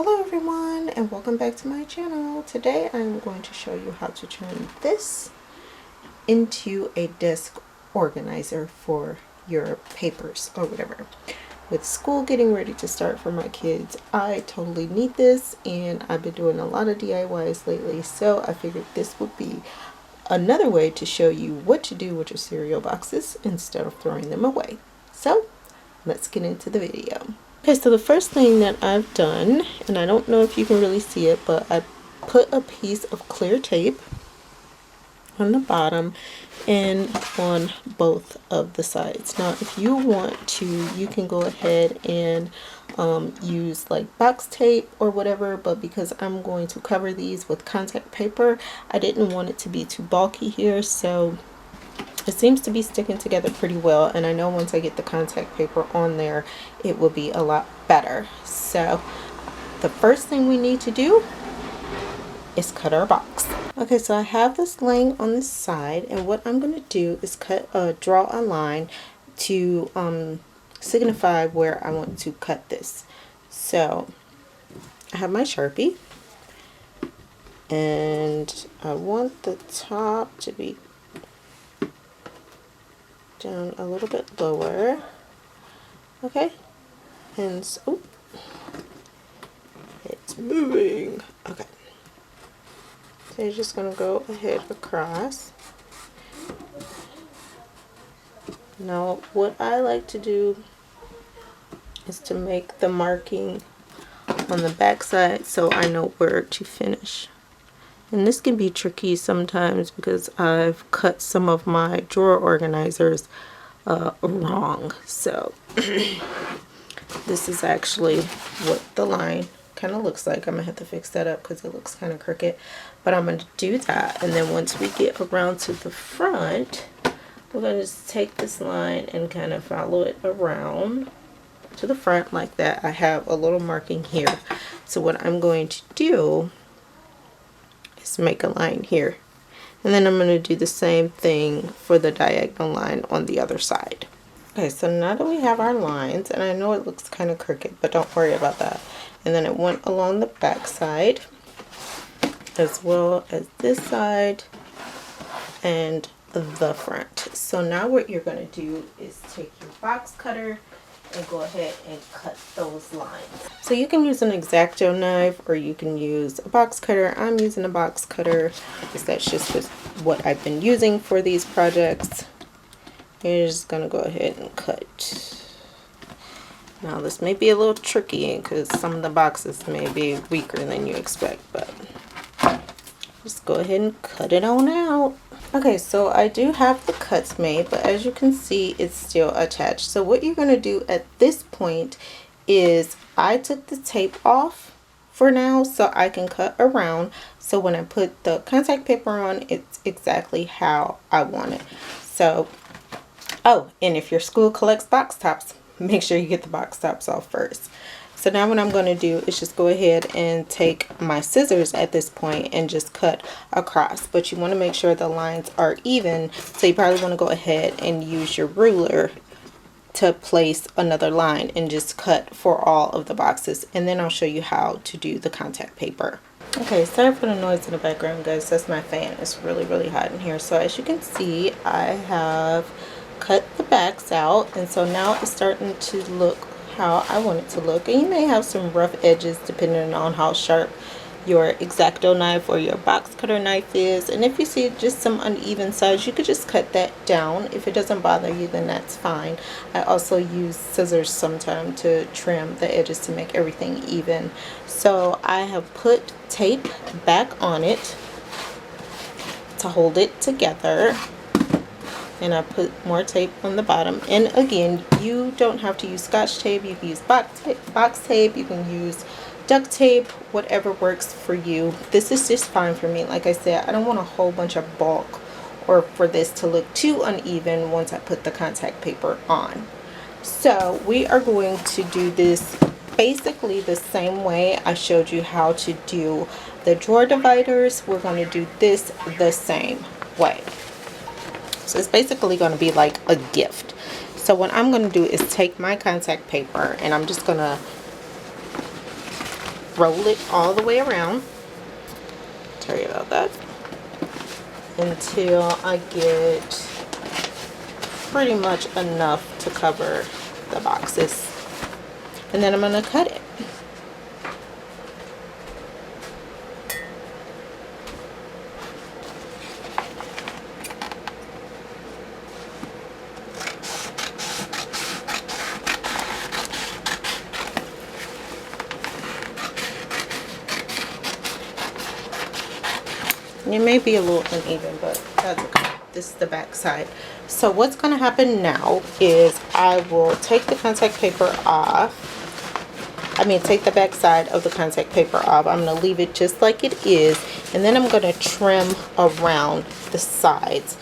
Hello everyone and welcome back to my channel. Today I'm going to show you how to turn this into a desk organizer for your papers or whatever. With school getting ready to start for my kids, I totally need this, and I've been doing a lot of DIYs lately, so I figured this would be another way to show you what to do with your cereal boxes instead of throwing them away. So let's get into the video. Okay, so the first thing that I've done, and I don't know if you can really see it, but I put a piece of clear tape on the bottom and on both of the sides. Now if you want to, you can go ahead and use like box tape or whatever, but because I'm going to cover these with contact paper, I didn't want it to be too bulky here, so it seems to be sticking together pretty well, and I know once I get the contact paper on there it will be a lot better. So the first thing we need to do is cut our box. Okay, so I have this laying on this side, and what I'm going to do is draw a line to signify where I want to cut this. So I have my Sharpie, and I want the top to be down a little bit lower. Okay, and so it's moving. Okay, so you're just gonna go ahead across. Now what I like to do is to make the marking on the back side so I know where to finish. And this can be tricky sometimes because I've cut some of my drawer organizers wrong. So this is actually what the line kind of looks like. I'm gonna have to fix that up because it looks kind of crooked, but I'm gonna do that. And then once we get around to the front, we're gonna just take this line and kind of follow it around to the front like that. I have a little marking here, so what I'm going to do is make a line here, and then I'm going to do the same thing for the diagonal line on the other side. Okay, so now that we have our lines, and I know it looks kind of crooked, but don't worry about that. And then it went along the back side as well as this side and the front. So now what you're going to do is take your box cutter and go ahead and cut those lines. So you can use an X-Acto knife or you can use a box cutter. I'm using a box cutter because that's just what I've been using for these projects. You're just gonna go ahead and cut. Now this may be a little tricky because some of the boxes may be weaker than you expect, but just go ahead and cut it on out. Okay, so I do have the cuts made, but as you can see, it's still attached. So what you're going to do at this point is I took the tape off for now so I can cut around. So when I put the contact paper on, it's exactly how I want it. So, oh, and if your school collects box tops, make sure you get the box tops off first. So now what I'm going to do is just go ahead and take my scissors at this point and just cut across. But you want to make sure the lines are even, so you probably want to go ahead and use your ruler to place another line and just cut for all of the boxes. And then I'll show you how to do the contact paper. Okay, sorry for the noise in the background, guys. That's my fan. It's really, really hot in here. So as you can see, I have cut the backs out, and so now it's starting to look how I want it to look. And you may have some rough edges depending on how sharp your X-Acto knife or your box cutter knife is, and if you see just some uneven sides, you could just cut that down. If it doesn't bother you, then that's fine. I also use scissors sometimes to trim the edges to make everything even. So I have put tape back on it to hold it together, and I put more tape on the bottom. And again, you don't have to use Scotch tape. You can use box tape, you can use duct tape, whatever works for you. This is just fine for me. Like I said, I don't want a whole bunch of bulk or for this to look too uneven once I put the contact paper on. So we are going to do this basically the same way I showed you how to do the drawer dividers. We're going to do this the same way. So it's basically going to be like a gift. So what I'm going to do is take my contact paper, and I'm just going to roll it all the way around. Sorry about that. Until I get pretty much enough to cover the boxes. And then I'm going to cut it. It may be a little uneven, but that's okay. This is the back side. So what's going to happen now is I will take the contact paper off. Take the back side of the contact paper off. I'm going to leave it just like it is. And then I'm going to trim around the sides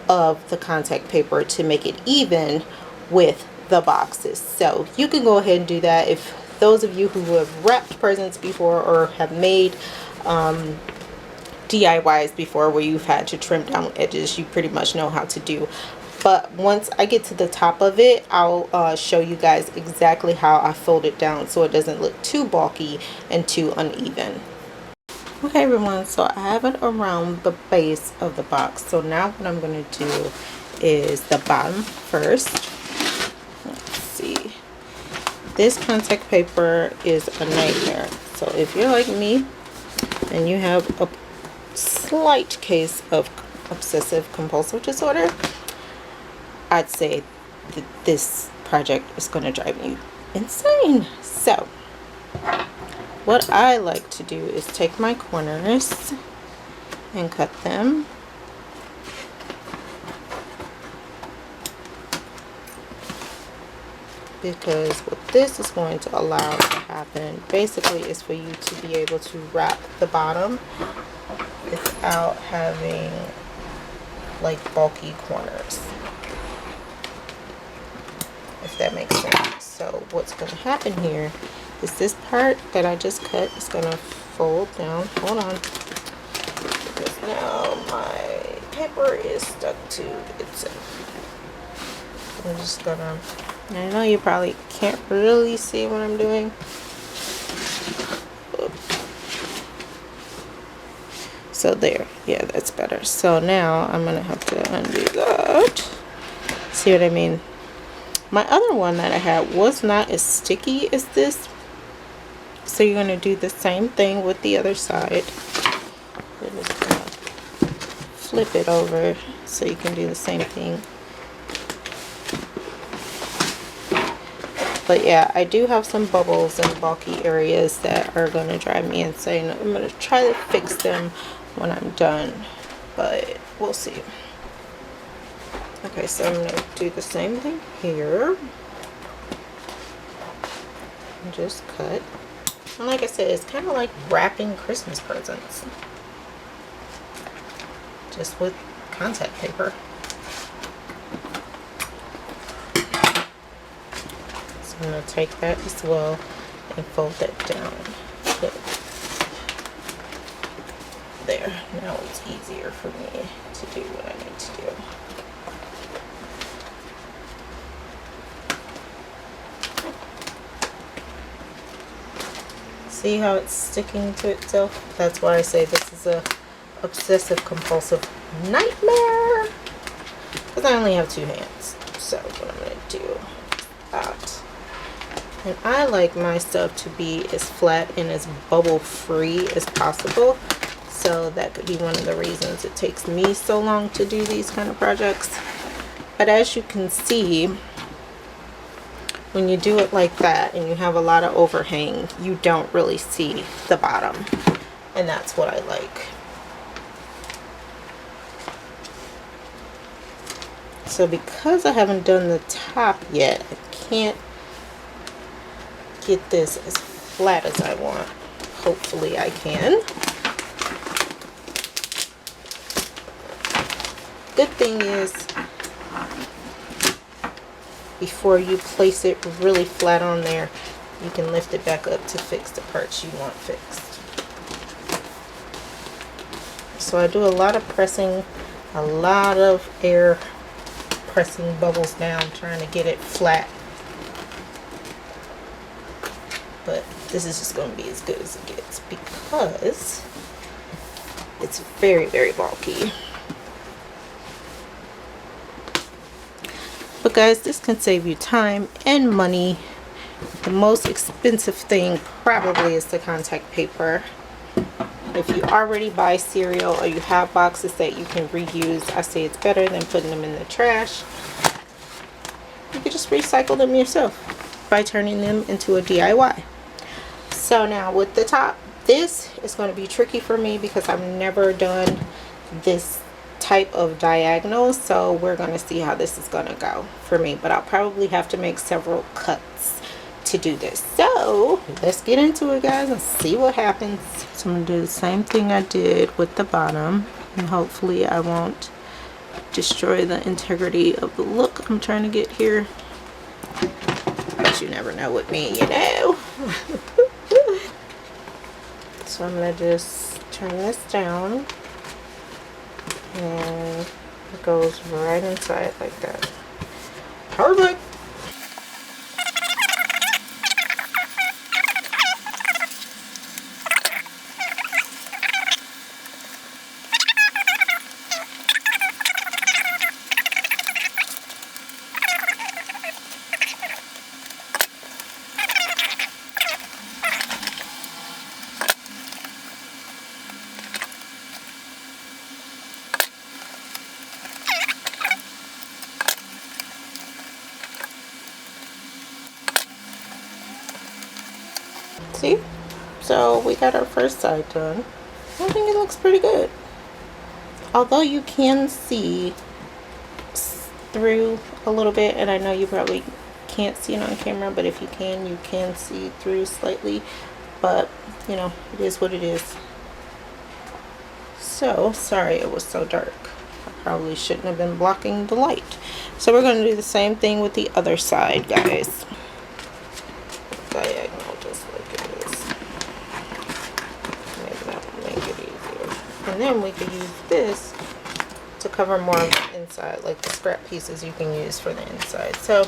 of the contact paper to make it even with the boxes. So you can go ahead and do that. If those of you who have wrapped presents before or have made DIYs before where you've had to trim down edges, you pretty much know how to do. But once I get to the top of it, I'll show you guys exactly how I fold it down so it doesn't look too bulky and too uneven. Okay everyone, so I have it around the base of the box. So now what I'm going to do is the bottom first. Let's see. This contact paper is a nightmare. So if you're like me and you have a slight case of obsessive compulsive disorder, I'd say that this project is going to drive you insane. So what I like to do is take my corners and cut them. Because what this is going to allow to happen basically is for you to be able to wrap the bottom without having like bulky corners, if that makes sense. So what's going to happen here is this part that I just cut is going to fold down. Hold on, because now my paper is stuck to itself. I'm just gonna, I know you probably can't really see what I'm doing. So there, yeah, that's better. So now I'm gonna have to undo that. See what I mean? My other one that I had was not as sticky as this. So you're gonna do the same thing with the other side. We're just gonna flip it over so you can do the same thing. But yeah, I do have some bubbles and bulky areas that are going to drive me insane. I'm going to try to fix them when I'm done, but we'll see. Okay, so I'm going to do the same thing here. And just cut. And like I said, it's kind of like wrapping Christmas presents. Just with contact paper. I'm going to take that as well and fold that down. There. Now it's easier for me to do what I need to do. See how it's sticking to itself? That's why I say this is a obsessive compulsive nightmare. Because I only have 2 hands. So what I'm going to do is that. And I like my stuff to be as flat and as bubble free as possible. So that could be one of the reasons it takes me so long to do these kind of projects. But as you can see, when you do it like that and you have a lot of overhang, you don't really see the bottom. And that's what I like. So because I haven't done the top yet, I can't get this as flat as I want. Hopefully I can. Good thing is, before you place it really flat on there, you can lift it back up to fix the parts you want fixed. So I do a lot of pressing, a lot of air pressing bubbles down, trying to get it flat. but this is just going to be as good as it gets because it's very, very bulky. But guys, this can save you time and money. The most expensive thing probably is the contact paper. If you already buy cereal or you have boxes that you can reuse, I say it's better than putting them in the trash. You can just recycle them yourself by turning them into a DIY. So now with the top, this is going to be tricky for me because I've never done this type of diagonal, so we're going to see how this is going to go for me, but I'll probably have to make several cuts to do this. So let's get into it, guys, and see what happens. So I'm going to do the same thing I did with the bottom, and hopefully I won't destroy the integrity of the look I'm trying to get here, but you never know with me, you know. So I'm going to just turn this down, and it goes right inside like that. Perfect. See? So we got our first side done. I think it looks pretty good. Although you can see through a little bit, and I know you probably can't see it on camera, but if you can see through slightly. But, you know, it is what it is. So, sorry it was so dark. I probably shouldn't have been blocking the light. So we're going to do the same thing with the other side, guys. Diagonal, just like it is. Maybe that will make it easier. And then we could use this to cover more of the inside, like the scrap pieces you can use for the inside. So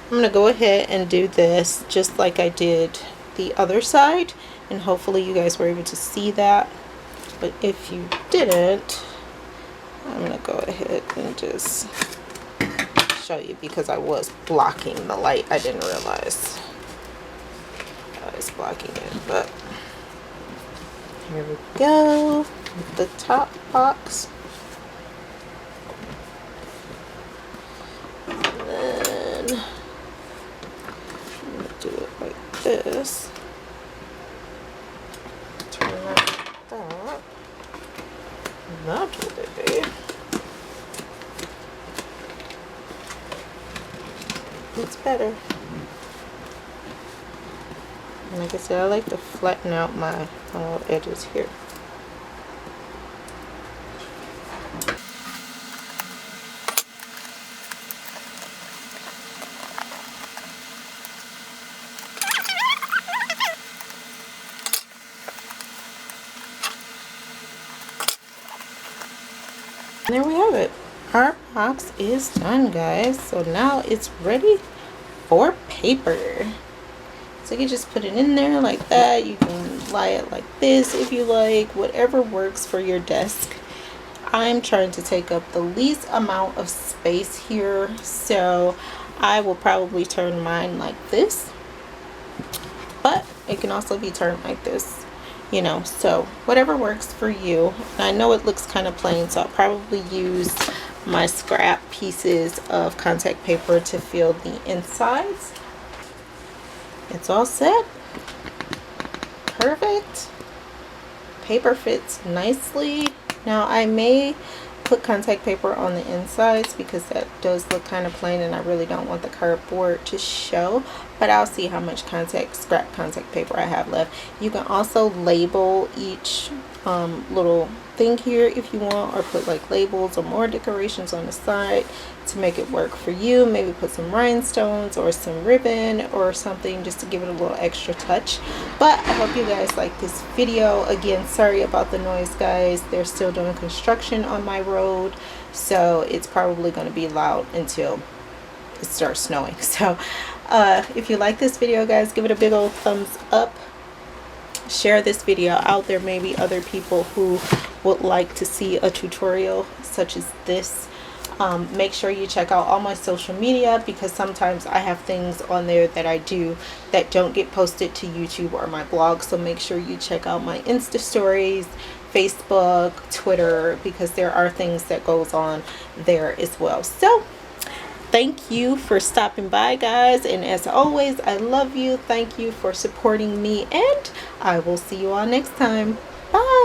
I'm going to go ahead and do this just like I did the other side, and hopefully you guys were able to see that. But if you didn't, I'm going to go ahead and just show you because I was blocking the light. I didn't realize I was blocking it, but here we go with the top box. And then I'm going to do it like this. Turn that like that. That's what it is. It's better. And like I said, I like to flatten out my little edges here. And there we have it. Our box is done, guys. So now it's ready for paper. So you can just put it in there like that. You can lie it like this if you like, whatever works for your desk. I'm trying to take up the least amount of space here, so I will probably turn mine like this, but it can also be turned like this, you know, so whatever works for you. And I know it looks kind of plain, so I'll probably use my scrap pieces of contact paper to fill the insides. It's all set. Perfect. Paper fits nicely. Now I may put contact paper on the insides because that does look kind of plain and I really don't want the cardboard to show, but I'll see how much scrap contact paper I have left. You can also label each little thing here if you want, or put like labels or more decorations on the side to make it work for you. Maybe put some rhinestones or some ribbon or something just to give it a little extra touch. But I hope you guys like this video. Again, sorry about the noise, guys. They're still doing construction on my road, so it's probably going to be loud until it starts snowing. So If you like this video, guys, give it a big old thumbs up. Share this video out. There may be other people who would like to see a tutorial such as this. Make sure you check out all my social media, because sometimes I have things on there that I do that don't get posted to YouTube or my blog. So make sure you check out my Insta stories, Facebook, Twitter, because there are things that goes on there as well. So thank you for stopping by, guys, and as always, I love you. Thank you for supporting me, and I will see you all next time. Bye.